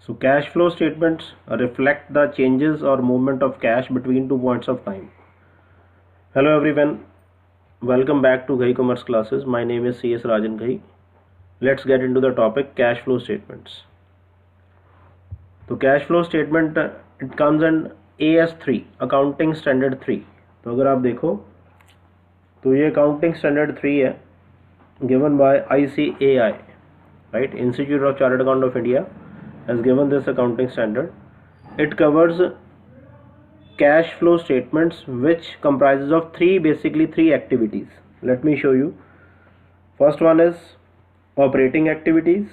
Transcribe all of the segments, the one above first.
So cash flow statements reflect the changes or movement of cash between 2 points of time. Hello everyone, welcome back to Ghai Commerce classes. My name is CS Rajan Ghai. Let's get into the topic cash flow statements. तो cash flow statement it comes in AS3 Accounting Standard 3. तो अगर आप देखो तो ये Accounting Standard 3 है given by ICAI, right? Institute of Chartered Accountants of India has given this accounting standard. It covers cash flow statements which comprises of basically three activities. Let me show you. First one is operating activities,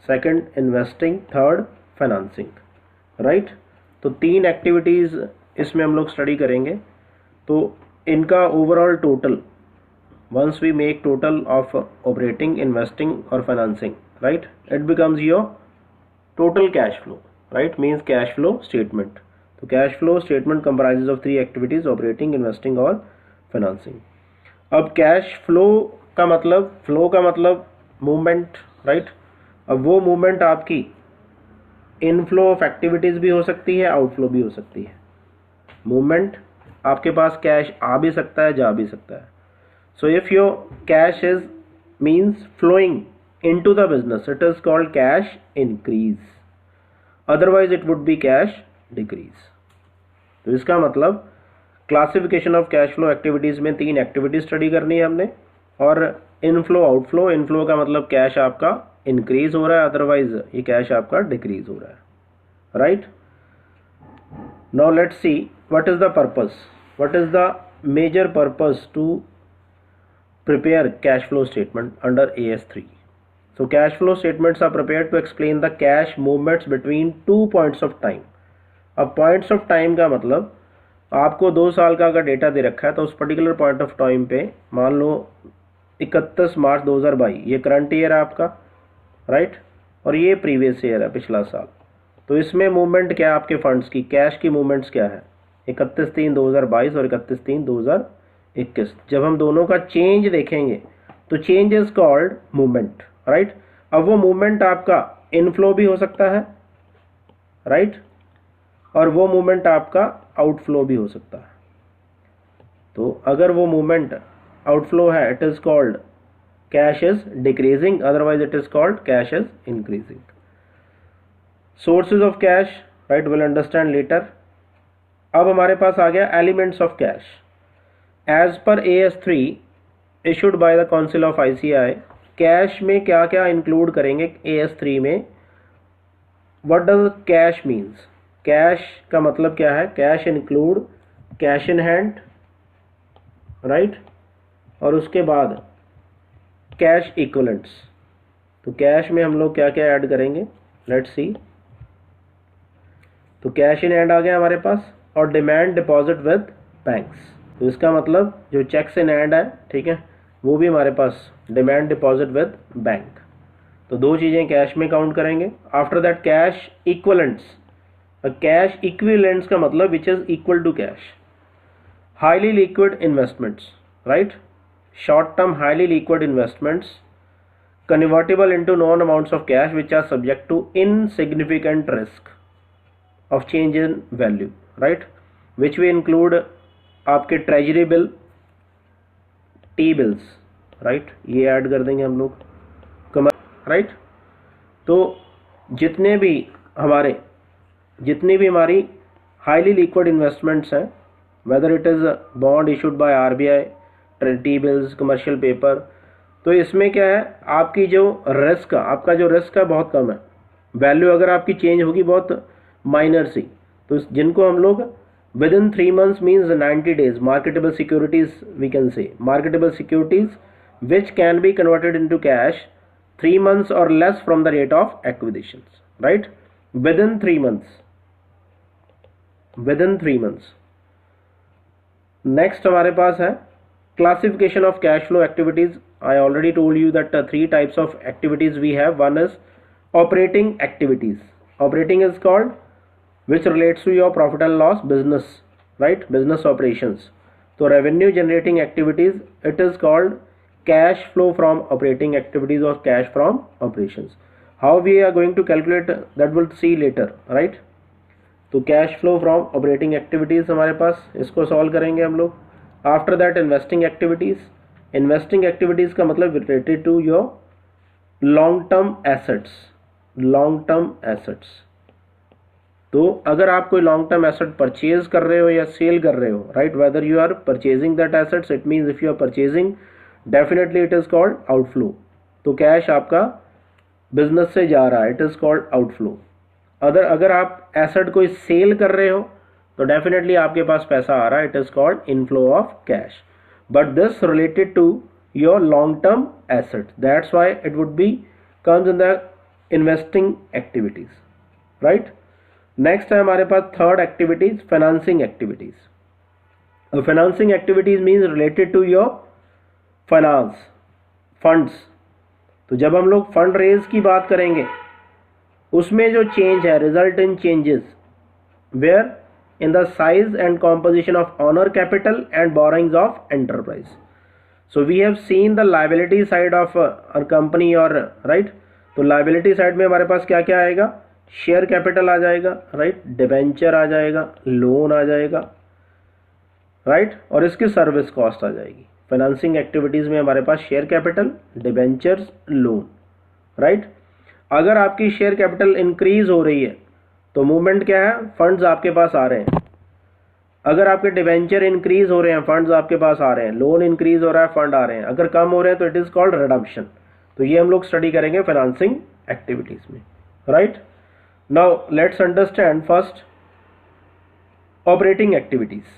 second investing, third financing, right? तो तीन activities इसमें हम लोग study करेंगे. तो इनका overall total once we make total of operating, investing or financing, right, it becomes your total cash flow, right, means cash flow statement. So cash flow statement comprises of three activities: operating, investing और financing. अब cash flow का मतलब movement, right? अब वो movement आपकी inflow of activities भी हो सकती है, outflow भी हो सकती है. movement आपके पास cash आ भी सकता है, जा भी सकता है. So if your cash is means flowing into the business, it is called cash increase. Otherwise it would be cash decrease. तो इसका मतलब classification of cash flow activities में तीन एक्टिविटी स्टडी करनी है हमने. और इनफ्लो आउटफ्लो, इनफ्लो का मतलब कैश आपका इंक्रीज हो रहा है, अदरवाइज ये कैश आपका डिक्रीज हो रहा है, right. Now let's see what is the purpose, what is the major purpose to prepare cash flow statement under AS3. So cash flow statements are prepared to explain the cash movements between 2 points of time. अब points of time का मतलब आपको 2 साल का अगर data दे रखा है तो उस पर्टिकुलर पॉइंट ऑफ टाइम पे मान लो 31 मार्च 2022, ये करंट ईयर है आपका, राइट, और ये प्रीवियस ईयर है, पिछला साल. तो इसमें मूवमेंट क्या है आपके फंड्स की, कैश की मूवमेंट्स क्या है, 31/3/2022 और 31/3/2021. जब हम दोनों का चेंज देखेंगे तो change is called movement, right. अब वो मूवमेंट आपका इनफ्लो भी हो सकता है, राइट, और वो मूवमेंट आपका आउटफ्लो भी हो सकता है. तो अगर वो मूवमेंट आउटफ्लो है, it is called cash is decreasing, otherwise it is called cash is increasing. Sources of cash, right, will understand later. अब हमारे पास आ गया elements of cash. As per AS3 issued by the Council of ICAI, cash में क्या क्या include करेंगे AS3 में. What does cash means? Cash का मतलब क्या है, cash include cash in hand, right, और उसके बाद कैश इक्विवेलेंट्स. तो कैश में हम लोग क्या क्या ऐड करेंगे, लेट्स सी. तो कैश इन हैंड आ गया हमारे पास, और डिमांड डिपॉजिट विद बैंक्स. तो इसका मतलब जो चेक्स इन हैंड है, ठीक है, वो भी हमारे पास डिमांड डिपॉजिट विद बैंक. तो दो चीज़ें कैश में काउंट करेंगे. After that cash equivalents. Cash equivalents का मतलब which is equal to cash. Highly liquid investments, right, short term highly liquid investments convertible into known amounts of cash which are subject to insignificant risk of change in value, right, which we include आपके treasury bill, T bills, right, ये add कर देंगे हम लोग, right. तो जितनी भी हमारी हाईली लिक्विड इन्वेस्टमेंट्स हैं, whether it is bond issued by RBI, T bills, commercial paper, तो इसमें क्या है आपकी जो रिस्क, आपका जो रिस्क है बहुत कम है. वैल्यू अगर आपकी चेंज होगी बहुत माइनर सी, तो जिनको हम लोग within 3 months means 90 days marketable securities, we can say marketable securities which can be converted into cash 3 months or less from the date of acquisitions, right, within 3 months. Next हमारे पास है classification of cash flow activities. I already told you that 3 types of activities we have. One is operating activities. Operating is called which relates to your profit and loss business, right, business operations. So revenue generating activities, it is called cash flow from operating activities or cash from operations. How we are going to calculate that will see later, right. तो cash flow from operating activities हमारे पास, इसको solve करेंगे हम लोग। After that investing activities, investing activities का मतलब related to your long term assets, long term assets. तो अगर आप कोई लॉन्ग टर्म एसेट परचेज कर रहे हो या सेल कर रहे हो, right, whether you are purchasing that assets, it means if you are purchasing definitely it is called outflow. तो कैश आपका बिजनेस से जा रहा है, इट इज कॉल्ड आउटफ्लो। अगर आप एसेट कोई सेल कर रहे हो तो डेफिनेटली आपके पास पैसा आ रहा है, it is called inflow of cash. But this related to your long term asset, that's why it would be comes in the investing activities, right. Next है हमारे पास third activities, financing activities. Financing activities means related to your finance, funds. तो जब हम लोग fund raise की बात करेंगे उसमें जो चेंज है, result in changes where in the size and composition of owner capital and borrowings of enterprise. So we have seen the liability side of a company और राइट। तो लायबिलिटी साइड में हमारे पास क्या क्या आएगा, शेयर कैपिटल आ जाएगा, right, debenture आ जाएगा, loan आ जाएगा, राइट, और इसकी सर्विस कॉस्ट आ जाएगी। फाइनेंसिंग एक्टिविटीज में हमारे पास share capital, debentures, loan, right. अगर आपकी शेयर कैपिटल इंक्रीज हो रही है तो मूवमेंट क्या है, फंड्स आपके पास आ रहे हैं। अगर आपके डिबेंचर इंक्रीज हो रहे हैं, फंड्स आपके पास आ रहे हैं। लोन इंक्रीज हो रहा है, फंड आ रहे हैं। अगर कम हो रहे हैं तो इट इज कॉल्ड रिडम्पशन। तो ये हम लोग स्टडी करेंगे फाइनेंसिंग एक्टिविटीज में, right. Now let's understand first operating activities.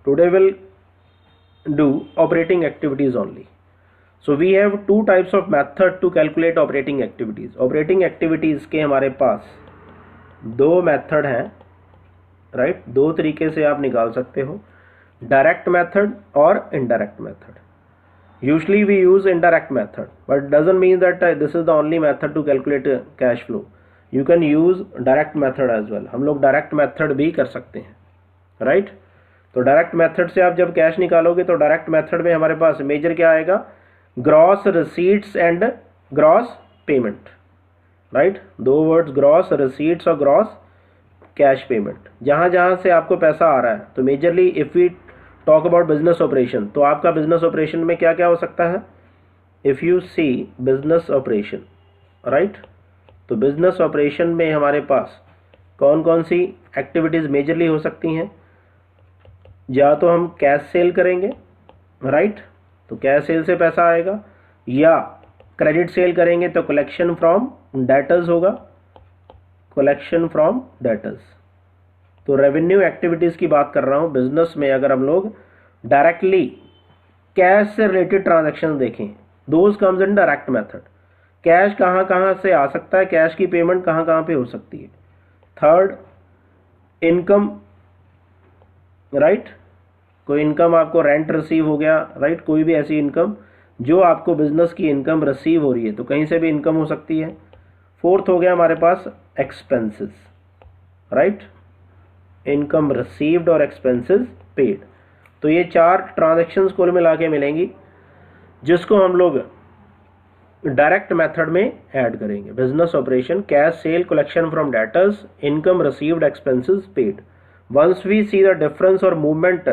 Today we'll do operating activities only. So we have two types of method to calculate operating activities. Operating activities के हमारे पास दो method हैं, राइट, दो तरीके से आप निकाल सकते हो, डायरेक्ट मेथड और indirect method. Usually we use indirect method, but doesn't mean that this is the only method to calculate cash flow. You can use direct method as well. हम लोग डायरेक्ट मेथड भी कर सकते हैं, right. तो direct method से आप जब कैश निकालोगे तो डायरेक्ट मेथड में हमारे पास मेजर क्या आएगा, gross receipts and gross payment, right. दो वर्ड्स, ग्रॉस रिसीट्स और ग्रॉस कैश पेमेंट। जहाँ जहाँ से आपको पैसा आ रहा है, तो majorly if we talk about business operation, तो आपका बिजनेस ऑपरेशन में क्या क्या हो सकता है, if you see business operation, right. तो बिजनेस ऑपरेशन में हमारे पास कौन कौन सी एक्टिविटीज़ मेजरली हो सकती हैं, या तो हम कैश सेल करेंगे, राइट, तो कैश सेल से पैसा आएगा, या क्रेडिट सेल करेंगे तो कलेक्शन फ्रॉम डेटर्स होगा, कलेक्शन फ्रॉम डेटर्स। तो रेवेन्यू एक्टिविटीज़ की बात कर रहा हूँ। बिजनेस में अगर हम लोग डायरेक्टली कैश से रिलेटेड ट्रांजैक्शन देखें, those comes in direct method. Cash कहाँ कहाँ से आ सकता है, कैश की पेमेंट कहाँ कहाँ पे हो सकती है। थर्ड, इनकम, राइट, कोई इनकम आपको रेंट रिसीव हो गया, राइट, कोई भी ऐसी इनकम जो आपको बिजनेस की इनकम रिसीव हो रही है, तो कहीं से भी इनकम हो सकती है। फोर्थ हो गया हमारे पास एक्सपेंसेस, राइट, इनकम रिसीव्ड और एक्सपेंसेस पेड। तो ये चार ट्रांजैक्शंस कुल मिला के मिलेंगी, जिसको हम लोग डायरेक्ट मेथड में ऐड करेंगे। Business operation, cash sale, collection from debtors, income received, expenses paid. Once we see the difference और movement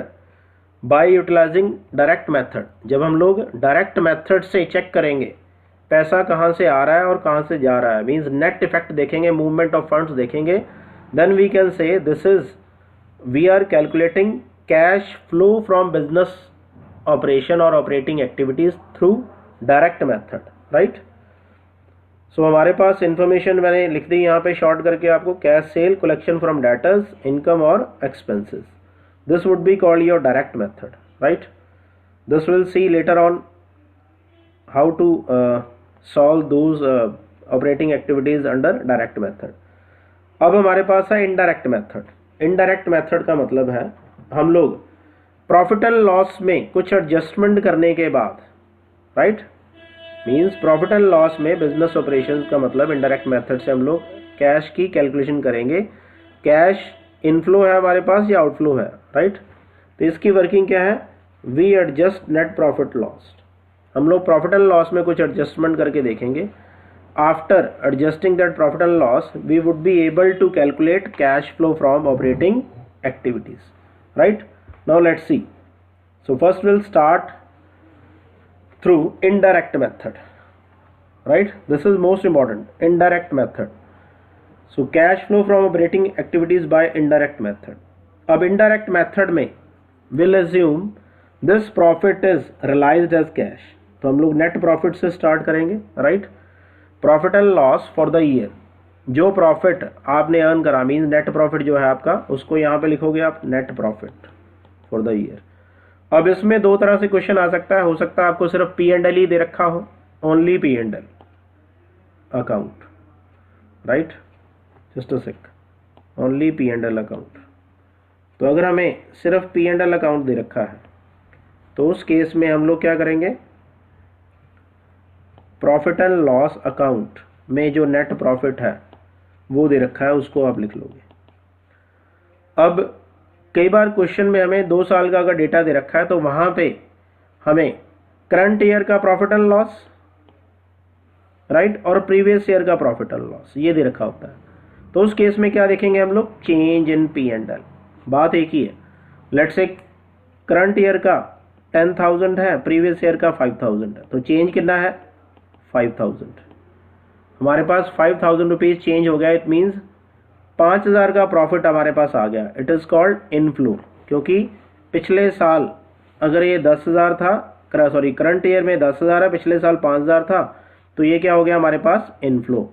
by utilising direct method, जब हम लोग डायरेक्ट मेथड से चेक करेंगे पैसा कहाँ से आ रहा है और कहाँ से जा रहा है, मीन्स नेट इफेक्ट देखेंगे, मूवमेंट ऑफ फंड्स देखेंगे, then we can say this is we are calculating cash flow from business operation और operating activities through direct method, right. So हमारे पास इंफॉर्मेशन मैंने लिख दी यहाँ पे शॉर्ट करके आपको, cash sale, collection from debtors, income और expenses. This would be called your direct method, right. This will see later on how to solve those operating activities under direct method. अब हमारे पास है इनडायरेक्ट मेथड। इनडायरेक्ट मेथड का मतलब है हम लोग profit and loss में कुछ एडजस्टमेंट करने के बाद, right, means profit and loss में बिजनेस ऑपरेशंस का मतलब इनडायरेक्ट मेथड से हम लोग कैश की कैलकुलेशन करेंगे। कैश इनफ्लो है हमारे पास या आउटफ्लो है, राइट। तो इसकी वर्किंग क्या है, we adjust net profit loss. हम लोग प्रॉफिट एंड लॉस में कुछ एडजस्टमेंट करके देखेंगे after adjusting that profit and loss we would be able to calculate cash flow from operating activities, right? Now let's see. So first we'll start through indirect method, right? This is most important, indirect method. So cash flow from operating activities by indirect method. अब indirect method में we'll assume this profit is realized as cash. तो हम लोग net profit से start करेंगे, right? Profit and loss for the year, जो profit आपने earn करा मीन्स नेट प्रॉफिट जो है आपका, उसको यहाँ पे लिखोगे आप net profit for the year. अब इसमें दो तरह से क्वेश्चन आ सकता है, हो सकता है आपको सिर्फ पी एंड एल ही दे रखा हो, only P and L account, right? Just a sec, only P and L account. तो अगर हमें सिर्फ पी एंड एल अकाउंट दे रखा है तो उस केस में हम लोग क्या करेंगे, प्रॉफिट एंड लॉस अकाउंट में जो नेट प्रॉफिट है वो दे रखा है, उसको आप लिख लोगे। अब कई बार क्वेश्चन में हमें 2 साल का अगर डेटा दे रखा है तो वहां पे हमें करंट ईयर का प्रॉफिट एंड लॉस, राइट, और प्रीवियस ईयर का प्रॉफिट एंड लॉस ये दे रखा होता है। तो उस केस में क्या देखेंगे हम लोग, change in P and L. बात एक ही है, लेट्स से करंट ईयर का 10,000 है, प्रीवियस ईयर का 5,000 है, तो चेंज कितना है 5,000। हमारे पास 5,000 रुपीज चेंज हो गया, इट मीन्स 5,000 का प्रॉफिट हमारे पास आ गया। इट इज कॉल्ड इनफ्लो, क्योंकि पिछले साल अगर ये 10,000 था, सॉरी करंट ईयर में 10,000 है, पिछले साल 5,000 था, तो ये क्या हो गया हमारे पास इनफ्लो।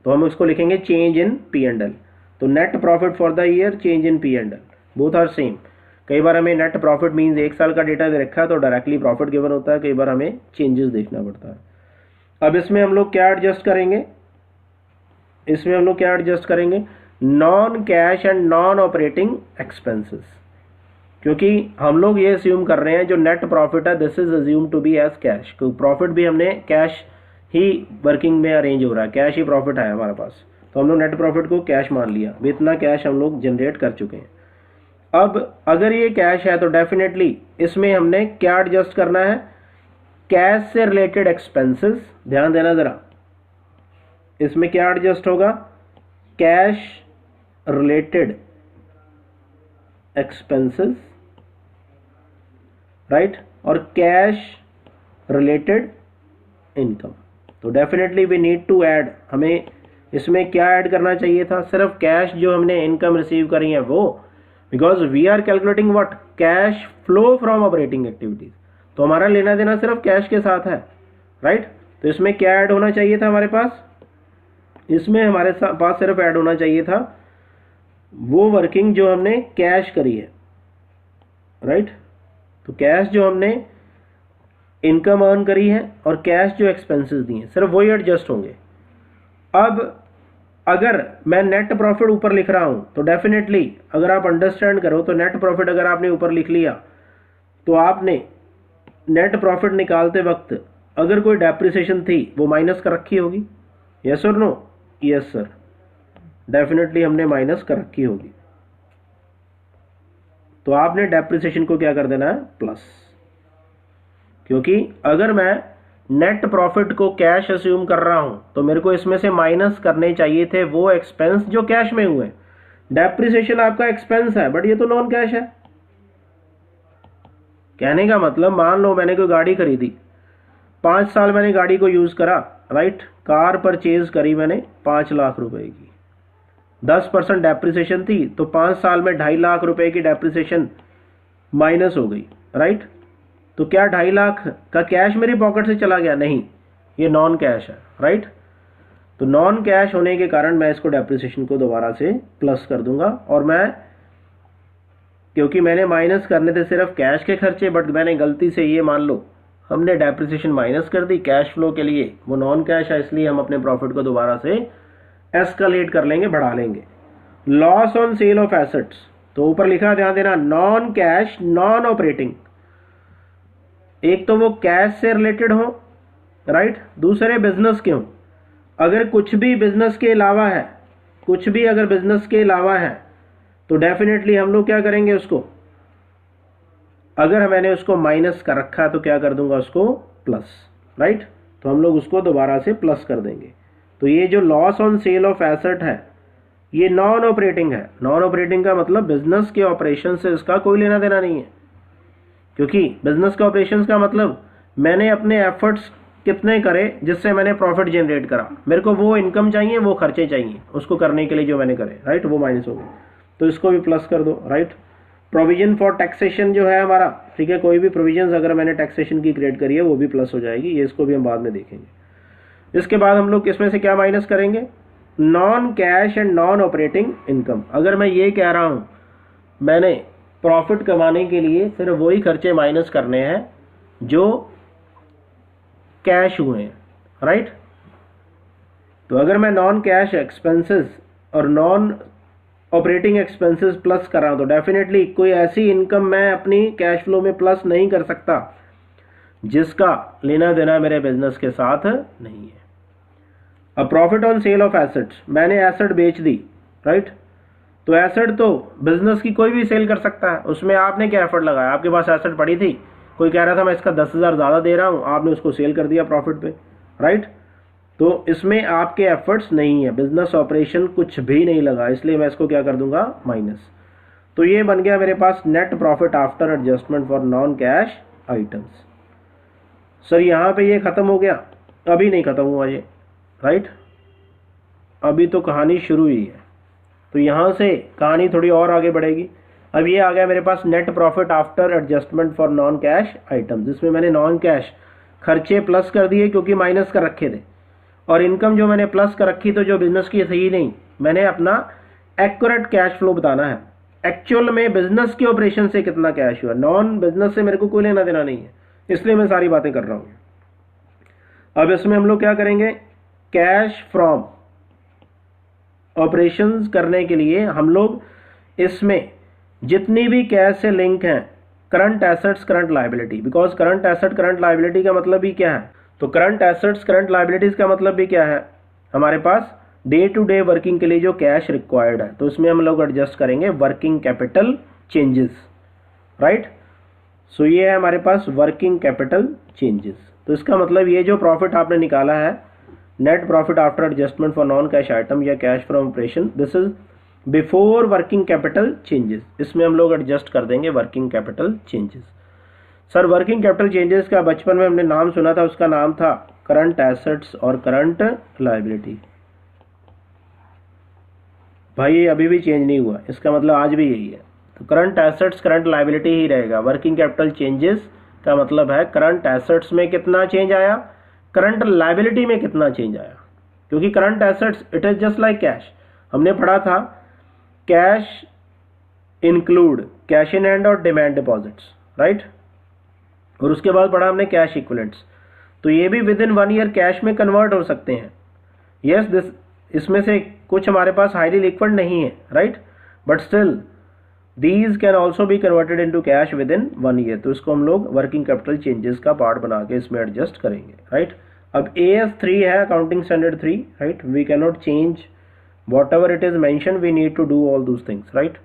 तो हम इसको लिखेंगे change in P and L. तो net profit for the year, change in P and L, both are same. कई बार हमें नेट प्रॉफिट मीन्स 1 साल का डेटा दे रखा है तो डायरेक्टली प्रॉफिट गिवन होता है, कई बार हमें चेंजेस देखना पड़ता है। अब इसमें हम लोग क्या एडजस्ट करेंगे, इसमें हम लोग क्या एडजस्ट करेंगे, non cash and non operating expenses, क्योंकि हम लोग ये अस्यूम कर रहे हैं जो नेट प्रॉफिट है this is assume to be as cash, क्योंकि प्रॉफिट भी हमने कैश ही वर्किंग में अरेंज हो रहा है, कैश ही प्रॉफिट है हमारे पास, तो हम लोग नेट प्रॉफिट को कैश मान लिया, इतना कैश हम लोग जनरेट कर चुके हैं। अब अगर ये कैश है तो डेफिनेटली इसमें हमने क्या एडजस्ट करना है, कैश से रिलेटेड एक्सपेंसेस। ध्यान देना जरा, इसमें क्या एडजस्ट होगा, कैश रिलेटेड एक्सपेंसेस, राइट, और कैश रिलेटेड इनकम। तो definitely we need to add, हमें इसमें क्या ऐड करना चाहिए था, सिर्फ कैश जो हमने इनकम रिसीव करी है वो, because we are calculating what, cash flow from operating activities. तो हमारा लेना देना सिर्फ कैश के साथ है, राइट? तो इसमें क्या ऐड होना चाहिए था हमारे पास, इसमें हमारे पास सिर्फ ऐड होना चाहिए था वो वर्किंग जो हमने कैश करी है, राइट? तो कैश जो हमने इनकम अर्न करी है और कैश जो एक्सपेंसेस दिए, सिर्फ वही एडजस्ट होंगे। अब अगर मैं नेट प्रॉफिट ऊपर लिख रहा हूं तो डेफिनेटली अगर आप अंडरस्टैंड करो तो नेट प्रॉफिट अगर आपने ऊपर लिख लिया तो आपने नेट प्रॉफिट निकालते वक्त अगर कोई डेप्रिसिएशन थी वो माइनस कर रखी होगी, यस और नो? यस सर, डेफिनेटली हमने माइनस कर रखी होगी। तो आपने डेप्रिसिएशन को क्या कर देना है, प्लस, क्योंकि अगर मैं नेट प्रॉफिट को कैश अस्यूम कर रहा हूं तो मेरे को इसमें से माइनस करने चाहिए थे वो एक्सपेंस जो कैश में हुए। डेप्रिसिएशन आपका एक्सपेंस है बट ये तो नॉन कैश है। कहने का मतलब, मान लो मैंने कोई गाड़ी खरीदी, 5 साल मैंने गाड़ी को यूज करा, राइट, कार परचेज करी मैंने 5 लाख रुपए की, 10% डेप्रिसिएशन थी, तो 5 साल में 2.5 लाख रुपए की डेप्रिसिएशन माइनस हो गई, राइट? तो क्या 2.5 लाख का कैश मेरी पॉकेट से चला गया? नहीं, ये नॉन कैश है, राइट? तो नॉन कैश होने के कारण मैं इसको डेप्रिसिएशन को दोबारा से प्लस कर दूंगा, और मैं, क्योंकि मैंने माइनस करने थे सिर्फ कैश के खर्चे, बट मैंने गलती से ये मान लो हमने डेप्रिसिएशन माइनस कर दी कैश फ्लो के लिए, वो नॉन कैश है, इसलिए हम अपने प्रॉफिट को दोबारा से एस्केलेट कर लेंगे, बढ़ा लेंगे। Loss on sale of assets, तो ऊपर लिखा, ध्यान देना, नॉन कैश नॉन ऑपरेटिंग। एक तो वो कैश से रिलेटेड हो, राइट, दूसरे बिजनेस के हो। अगर कुछ भी बिजनेस के अलावा है, कुछ भी अगर बिजनेस के अलावा है तो डेफिनेटली हम लोग क्या करेंगे उसको, अगर मैंने उसको माइनस कर रखा है तो क्या कर दूंगा उसको प्लस, राइट? तो हम लोग उसको दोबारा से प्लस कर देंगे। तो ये जो loss on sale of asset है ये नॉन ऑपरेटिंग है। नॉन ऑपरेटिंग का मतलब बिजनेस के ऑपरेशन से इसका कोई लेना देना नहीं है, क्योंकि बिजनेस के ऑपरेशंस का मतलब मैंने अपने एफर्ट्स कितने करे जिससे मैंने प्रॉफिट जनरेट करा, मेरे को वो इनकम चाहिए, वो खर्चे चाहिए उसको करने के लिए जो मैंने करे, राइट, वो माइनस हो गए। तो इसको भी प्लस कर दो, राइट। प्रोविजन फॉर टैक्सेशन जो है हमारा, ठीक है, कोई भी प्रोविजन अगर मैंने टैक्सेशन की क्रिएट करी है वो भी प्लस हो जाएगी, ये इसको भी हम बाद में देखेंगे। इसके बाद हम लोग इसमें से क्या माइनस करेंगे, non cash and non operating income. अगर मैं ये कह रहा हूँ मैंने प्रॉफिट कमाने के लिए सिर्फ वही खर्चे माइनस करने हैं जो कैश हुए हैं, राइट। तो अगर मैं नॉन कैश एक्सपेंसेस और नॉन ऑपरेटिंग एक्सपेंसेस प्लस कर रहा हूं तो डेफिनेटली कोई ऐसी इनकम मैं अपनी कैश फ्लो में प्लस नहीं कर सकता जिसका लेना देना मेरे बिजनेस के साथ नहीं है। अब profit on sale of assets, मैंने एसेट बेच दी, राइट। तो एसेट तो बिजनेस की कोई भी सेल कर सकता है, उसमें आपने क्या एफर्ट लगाया, आपके पास एसेट पड़ी थी, कोई कह रहा था मैं इसका 10,000 ज़्यादा दे रहा हूँ, आपने उसको सेल कर दिया प्रॉफिट पे, राइट। तो इसमें आपके एफर्ट्स नहीं है, बिजनेस ऑपरेशन कुछ भी नहीं लगा, इसलिए मैं इसको क्या कर दूंगा, माइनस। तो ये बन गया मेरे पास net profit after adjustment for non cash items. Sir यहाँ पे ये खत्म हो गया, अभी नहीं खत्म हुआ ये, राइट, अभी तो कहानी शुरू ही है। तो यहाँ से कहानी थोड़ी और आगे बढ़ेगी। अब ये आ गया मेरे पास net profit after adjustment for non cash items, जिसमें मैंने नॉन कैश खर्चे प्लस कर दिए क्योंकि माइनस कर रखे थे, और इनकम जो मैंने प्लस कर रखी तो जो बिजनेस की सही नहीं, मैंने अपना एक्यूरेट कैश फ्लो बताना है, एक्चुअल में बिजनेस के ऑपरेशन से कितना कैश हुआ, नॉन बिजनेस से मेरे को कोई लेना देना नहीं है, इसलिए मैं सारी बातें कर रहा हूँ। अब इसमें हम लोग क्या करेंगे, कैश फ्रॉम ऑपरेशंस करने के लिए हम लोग इसमें जितनी भी कैश से लिंक हैं, current assets current liability, because current asset current liability का मतलब भी क्या है, तो करंट एसेट्स करंट लायबिलिटीज का मतलब भी क्या है, हमारे पास डे टू डे वर्किंग के लिए जो कैश रिक्वायर्ड है, तो इसमें हम लोग एडजस्ट करेंगे वर्किंग कैपिटल चेंजेस, राइट। सो ये है हमारे पास वर्किंग कैपिटल चेंजेस। तो इसका मतलब ये जो प्रॉफिट आपने निकाला है, net profit after adjustment for non cash item या cash from operation, this is before working capital changes, इसमें हम लोग एडजस्ट कर देंगे working capital changes. Sir working capital changes का बचपन में हमने नाम सुना था, उसका नाम था करंट एसेट्स और करंट लायबिलिटी। भाई ये अभी भी चेंज नहीं हुआ, इसका मतलब आज भी यही है। तो करंट एसेट्स करंट लायबिलिटी ही रहेगा। वर्किंग कैपिटल चेंजेस का मतलब है करंट एसेट्स में कितना चेंज आया, करंट लायबिलिटी में कितना चेंज आया, क्योंकि current assets it is just like cash. हमने पढ़ा था cash include cash in hand और डिमांड डिपॉजिट्स, राइट, और उसके बाद पढ़ा हमने कैश इक्विवेलेंट्स। तो ये भी विद इन 1 ईयर कैश में कन्वर्ट हो सकते हैं। यस दिस, इसमें से कुछ हमारे पास हाईली लिक्विड नहीं है, right, but still these can also be converted into cash within 1 year. तो इसको हम लोग वर्किंग कैपिटल चेंजेस का पार्ट बना के इसमें एडजस्ट करेंगे, राइट। अब AS3 है accounting standard 3, right, we can not change whatever it is mention, we need to do all those things, right.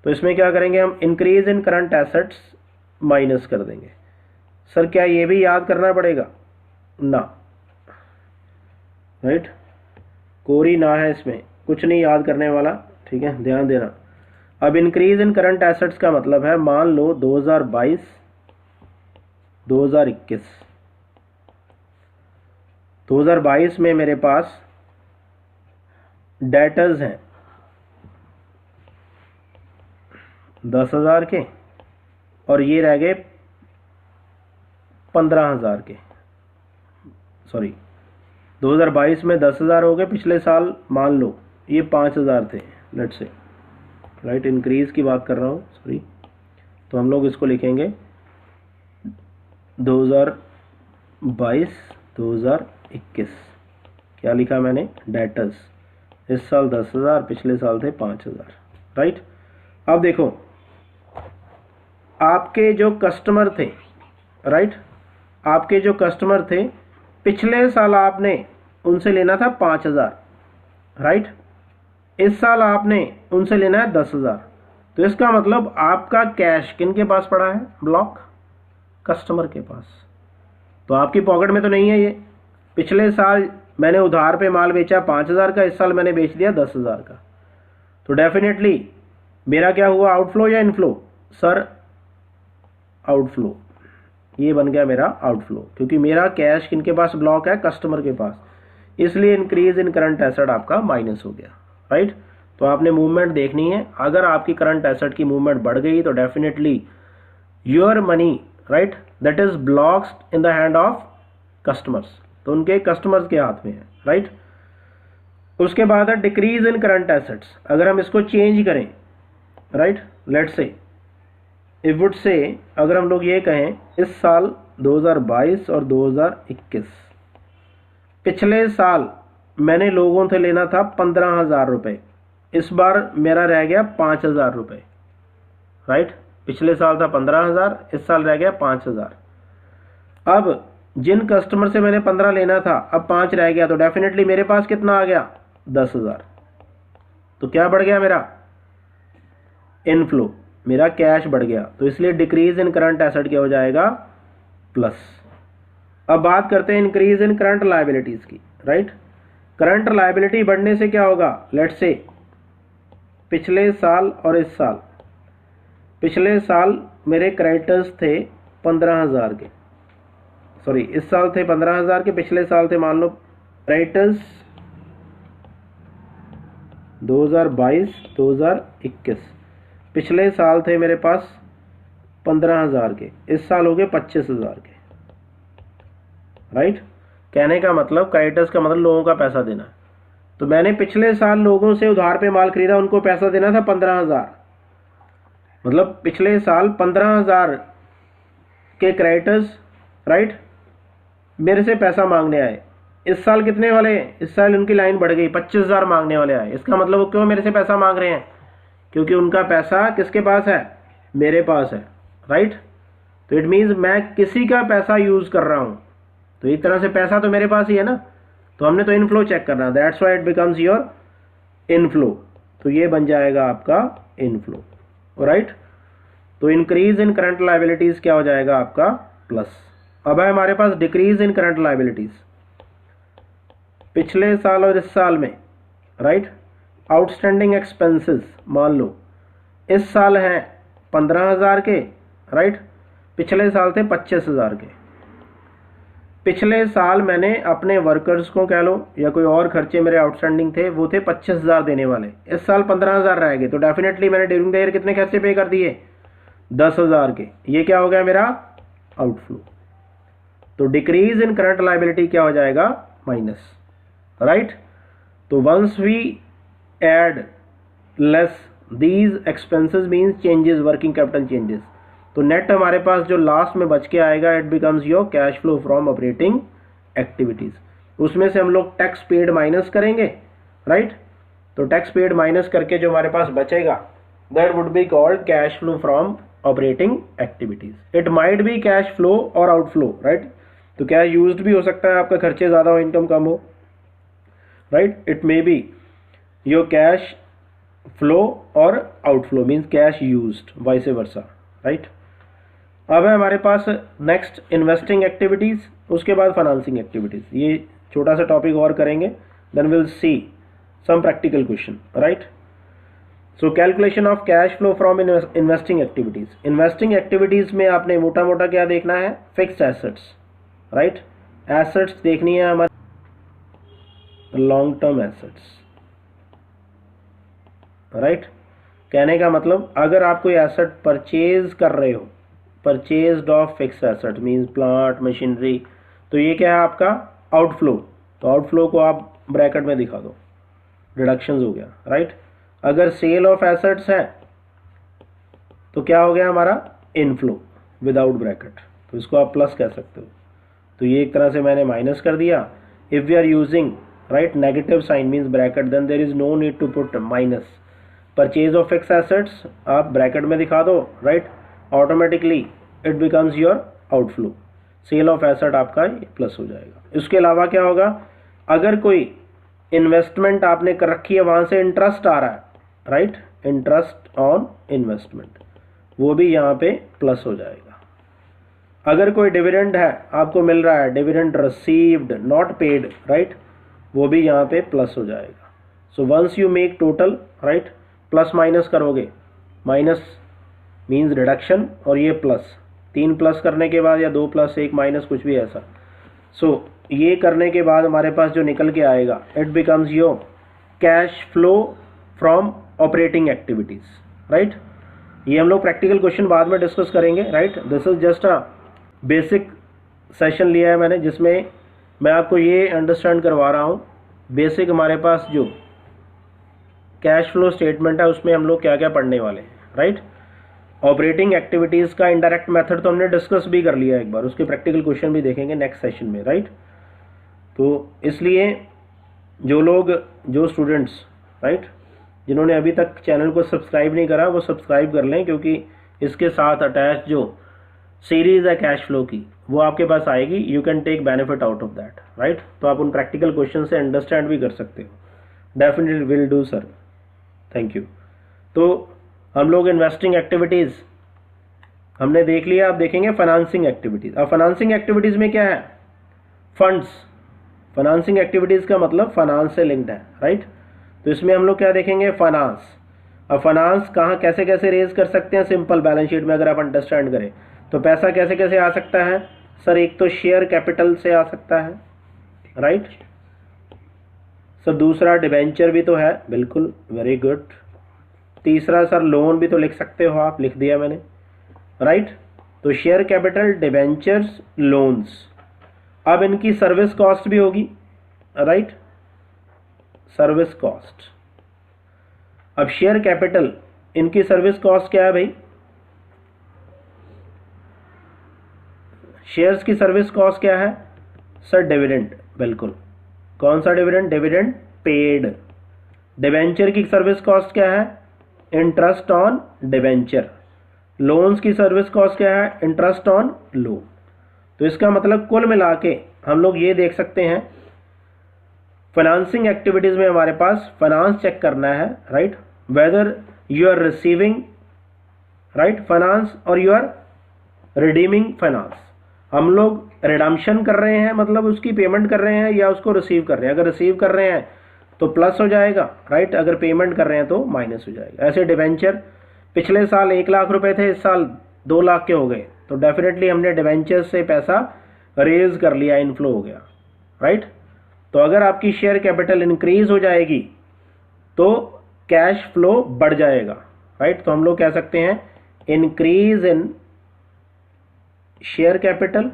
तो इसमें क्या करेंगे हम, increase in current assets minus कर देंगे। सर क्या ये भी याद करना पड़ेगा, ना, राइट, कोरी ना है, इसमें कुछ नहीं याद करने वाला, ठीक है, ध्यान देना। अब इंक्रीज इन करंट एसेट्स का मतलब है, मान लो 2022 2021, 2022 में मेरे पास डेटर्स हैं 10,000 के और ये रह गए 15,000 के, सॉरी 2022 में 10,000 हो गए, पिछले साल मान लो ये 5,000 थे, लेट्स से, राइट, इंक्रीज की बात कर रहा हूँ, सॉरी। तो हम लोग इसको लिखेंगे 2022 2021, क्या लिखा मैंने, डेटर्स, इस साल 10,000, पिछले साल थे 5,000, राइट। अब देखो आपके जो कस्टमर थे, राइट, आपके जो कस्टमर थे पिछले साल आपने उनसे लेना था 5,000, राइट, इस साल आपने उनसे लेना है 10,000। तो इसका मतलब आपका कैश किन के पास पड़ा है, ब्लॉक, कस्टमर के पास। तो आपकी पॉकेट में तो नहीं है ये, पिछले साल मैंने उधार पे माल बेचा 5,000 का, इस साल मैंने बेच दिया 10,000 का, तो डेफिनेटली मेरा क्या हुआ, आउटफ्लो या इनफ्लो? सर आउटफ्लो, ये बन गया मेरा आउटफ्लो, क्योंकि मेरा कैश किनके पास ब्लॉक है, कस्टमर के पास, इसलिए इंक्रीज इन करंट एसेट आपका माइनस हो गया, राइट। तो आपने मूवमेंट देखनी है, अगर आपकी करंट एसेट की मूवमेंट बढ़ गई तो definitely your money, right, that is blocked in the hand of customers, तो उनके कस्टमर्स के हाथ में है, राइट। उसके बाद है डिक्रीज इन करंट एसेट्स, अगर हम इसको चेंज करें, right, let's say if would say, अगर हम लोग ये कहें इस साल 2022 और 2021, पिछले साल मैंने लोगों से लेना था 15,000 रुपये, इस बार मेरा रह गया 5,000 रुपये, राइट। पिछले साल था 15,000, इस साल रह गया 5,000। अब जिन कस्टमर से मैंने 15 लेना था, अब 5 रह गया, तो डेफिनेटली मेरे पास कितना आ गया, 10,000। तो क्या बढ़ गया मेरा, इनफ्लो, मेरा कैश बढ़ गया, तो इसलिए डिक्रीज इन करंट एसेट क्या हो जाएगा, प्लस। अब बात करते हैं इंक्रीज इन करंट लायबिलिटीज की, राइट। करंट लायबिलिटी बढ़ने से क्या होगा, लेट्स से पिछले साल और इस साल, पिछले साल मेरे क्रेडिटर्स थे 15,000 के, सॉरी इस साल थे 15,000 के, पिछले साल थे मान लो क्रेडिटर्स 2022-2021, पिछले साल थे मेरे पास 15,000 के, इस साल हो गए 25,000 के, राइट। कहने का मतलब, क्रेडिटर्स का मतलब लोगों का पैसा देना, तो मैंने पिछले साल लोगों से उधार पे माल खरीदा, उनको पैसा देना था 15,000, मतलब पिछले साल 15,000 के क्रेडिटर्स, राइट, मेरे से पैसा मांगने आए। इस साल कितने वाले, इस साल उनकी लाइन बढ़ गई, 25,000 मांगने वाले आए। इसका मतलब वो क्यों मेरे से पैसा मांग रहे हैं, क्योंकि उनका पैसा किसके पास है, मेरे पास है, राइट। तो इट मीन्स मैं किसी का पैसा यूज कर रहा हूं, तो एक तरह से पैसा तो मेरे पास ही है ना, तो हमने तो इनफ्लो चेक करना, that's why it becomes your inflow, तो ये बन जाएगा आपका इनफ्लो, राइट। तो इंक्रीज इन करंट लायबिलिटीज क्या हो जाएगा आपका, प्लस। अब है हमारे पास डिक्रीज इन करंट लायबिलिटीज, पिछले साल और इस साल में, राइट, आउटस्टैंडिंग एक्सपेंसेस मान लो इस साल हैं 15,000 के, राइट, पिछले साल थे 25,000 के। पिछले साल मैंने अपने वर्कर्स को कह लो या कोई और खर्चे मेरे आउटस्टैंडिंग थे, वो थे 25,000 देने वाले, इस साल 15,000 रह गए, तो डेफिनेटली मैंने ड्यूरिंग द ईयर कितने खर्चे पे कर दिए, 10,000 के। ये क्या हो गया मेरा आउटफ्लो, तो डिक्रीज इन करंट लायबिलिटी क्या हो जाएगा, माइनस, राइट। तो once we add less these expenses means changes, working capital changes, तो नेट हमारे पास जो लास्ट में बच के आएगा, it becomes your cash flow from operating activities. उसमें से हम लोग टैक्स पेड माइनस करेंगे, राइट, तो टैक्स पेड माइनस करके जो हमारे पास बचेगा, that would be called cash flow from operating activities. It might be cash flow और आउटफ्लो, राइट, तो कैश यूज्ड भी हो सकता है, आपका खर्चे ज्यादा हो, इनकम कम हो, right. It may be your cash flow और outflow means cash used, vice versa, right. अब है हमारे पास नेक्स्ट इन्वेस्टिंग एक्टिविटीज, उसके बाद फाइनेंसिंग एक्टिविटीज, ये छोटा सा टॉपिक और करेंगे, then will see some practical question, right. So calculation of cash flow from investing activities. Investing activities में आपने मोटा मोटा क्या देखना है, फिक्स्ड एसेट्स, राइट, एसेट्स देखनी है हमारे लॉन्ग टर्म एसेट्स, राइट। कहने का मतलब अगर आप कोई एसेट परचेज कर रहे हो, purchased of fixed asset means plant machinery, तो ये क्या है आपका आउटफ्लो, तो आउटफ्लो को आप ब्रैकेट में दिखा दो, डिडक्शंस हो गया, राइट। अगर सेल ऑफ एसेट्स है तो क्या हो गया हमारा इनफ्लो विदाउट ब्रैकेट, तो इसको आप प्लस कह सकते हो, तो ये एक तरह से मैंने माइनस कर दिया। If we are using right negative sign means bracket, then there is no need to put minus. Purchase of fix assets आप ब्रैकेट में दिखा दो, right, automatically it becomes your outflow. Sale of asset आपका plus हो जाएगा। इसके अलावा क्या होगा, अगर कोई इन्वेस्टमेंट आपने कर रखी है, वहां से इंटरेस्ट आ रहा है, राइट, इंटरेस्ट ऑन इन्वेस्टमेंट, वो भी यहाँ पे प्लस हो जाएगा। अगर कोई डिविडेंड है आपको मिल रहा है, dividend received not paid, right, वो भी यहाँ पे प्लस हो जाएगा। So once you make total, right, plus minus करोगे, माइनस मीन्स रिडक्शन और ये प्लस, 3 प्लस करने के बाद या 2 प्लस 1 माइनस कुछ भी ऐसा। सो ये करने के बाद हमारे पास जो निकल के आएगा, it becomes your cash flow from operating activities, right. ये हम लोग प्रैक्टिकल क्वेश्चन बाद में डिस्कस करेंगे, right. This is just a basic session लिया है मैंने, जिसमें मैं आपको ये अंडरस्टैंड करवा रहा हूँ बेसिक हमारे पास जो कैश फ्लो स्टेटमेंट है उसमें हम लोग क्या क्या पढ़ने वाले हैं, राइट। ऑपरेटिंग एक्टिविटीज़ का इनडायरेक्ट मेथड तो हमने डिस्कस भी कर लिया एक बार, उसके प्रैक्टिकल क्वेश्चन भी देखेंगे नेक्स्ट सेशन में, राइट। तो इसलिए जो स्टूडेंट्स, राइट, जिन्होंने अभी तक चैनल को सब्सक्राइब नहीं करा वो सब्सक्राइब कर लें, क्योंकि इसके साथ अटैच जो सीरीज़ है कैश फ्लो की वो आपके पास आएगी। You can take benefit out of that, right. तो आप उन प्रैक्टिकल क्वेश्चन से अंडरस्टैंड भी कर सकते हो। Definitely will do sir, thank you. तो हम लोग इन्वेस्टिंग एक्टिविटीज़ हमने देख लिया, अब देखेंगे फाइनेंसिंग एक्टिविटीज़। अब फाइनेंसिंग एक्टिविटीज़ में क्या है, फंड्स। फाइनेंसिंग एक्टिविटीज़ का मतलब फाइनेंस से लिंक्ड है, राइट। तो इसमें हम लोग क्या देखेंगे, फाइनेंस। अब फाइनेंस कहाँ कैसे कैसे रेज कर सकते हैं, सिंपल बैलेंस शीट में अगर आप अंडरस्टैंड करें तो पैसा कैसे कैसे आ सकता है सर। एक तो शेयर कैपिटल से आ सकता है, राइट सर। दूसरा डिबेंचर भी तो है, बिल्कुल, वेरी गुड। तीसरा सर लोन भी तो लिख सकते हो आप, लिख दिया मैंने, राइट। तो शेयर कैपिटल, डिबेंचर्स, लोन्स। अब इनकी सर्विस कॉस्ट भी होगी, राइट, सर्विस कॉस्ट। अब शेयर कैपिटल, इनकी सर्विस कॉस्ट क्या है भाई, शेयर्स की सर्विस कॉस्ट क्या है सर, डिविडेंड, बिल्कुल। कौन सा डिविडेंड, डिविडेंड पेड। डिबेंचर की सर्विस कॉस्ट क्या है, इंटरेस्ट ऑन डिबेंचर। लोन्स की सर्विस कॉस्ट क्या है, इंटरेस्ट ऑन लोन। तो इसका मतलब कुल मिला के हम लोग ये देख सकते हैं, फाइनेंसिंग एक्टिविटीज में हमारे पास फाइनेंस चेक करना है, right, whether you are receiving, right, finance और यू आर रिडीमिंग फाइनेंस। हम लोग रिडम्पशन कर रहे हैं, मतलब उसकी पेमेंट कर रहे हैं, या उसको रिसीव कर रहे हैं। अगर रिसीव कर रहे हैं तो प्लस हो जाएगा, राइट, अगर पेमेंट कर रहे हैं तो माइनस हो जाएगा। ऐसे डिबेंचर पिछले साल 1 लाख रुपए थे, इस साल 2 लाख के हो गए, तो डेफिनेटली हमने डिबेंचर से पैसा रेज कर लिया, इनफ्लो हो गया, राइट। तो अगर आपकी शेयर कैपिटल इंक्रीज हो जाएगी तो कैश फ्लो बढ़ जाएगा, राइट। तो हम लोग कह सकते हैं increase in share capital,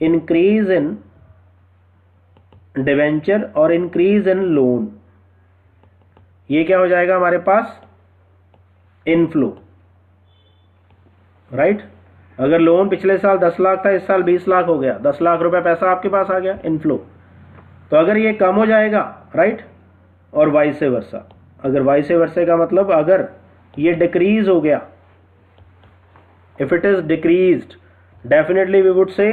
increase in debenture और इंक्रीज इन लोन, ये क्या हो जाएगा हमारे पास, इनफ्लो, राइट। अगर लोन पिछले साल 10 लाख था, इस साल 20 लाख हो गया, 10 लाख रुपए पैसा आपके पास आ गया, इनफ्लो। तो अगर ये कम हो जाएगा, राइट, और वाइस वर्सा। अगर वाइस वर्सा का मतलब अगर ये डिक्रीज हो गया, if it is decreased, definitely we would say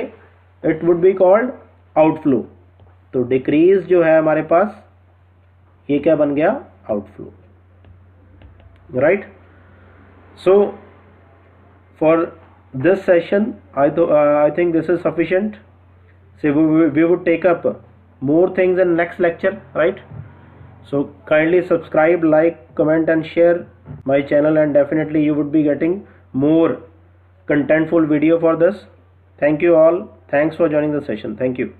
it would be called outflow. तो डिक्रीज जो है हमारे पास, ये क्या बन गया, outflow, right. So for this session I think this is sufficient. So we would take up more things in next lecture, right? So kindly subscribe, like, comment and share my channel, and definitely you would be getting more contentful video for this. Thank you all, thanks for joining the session, thank you.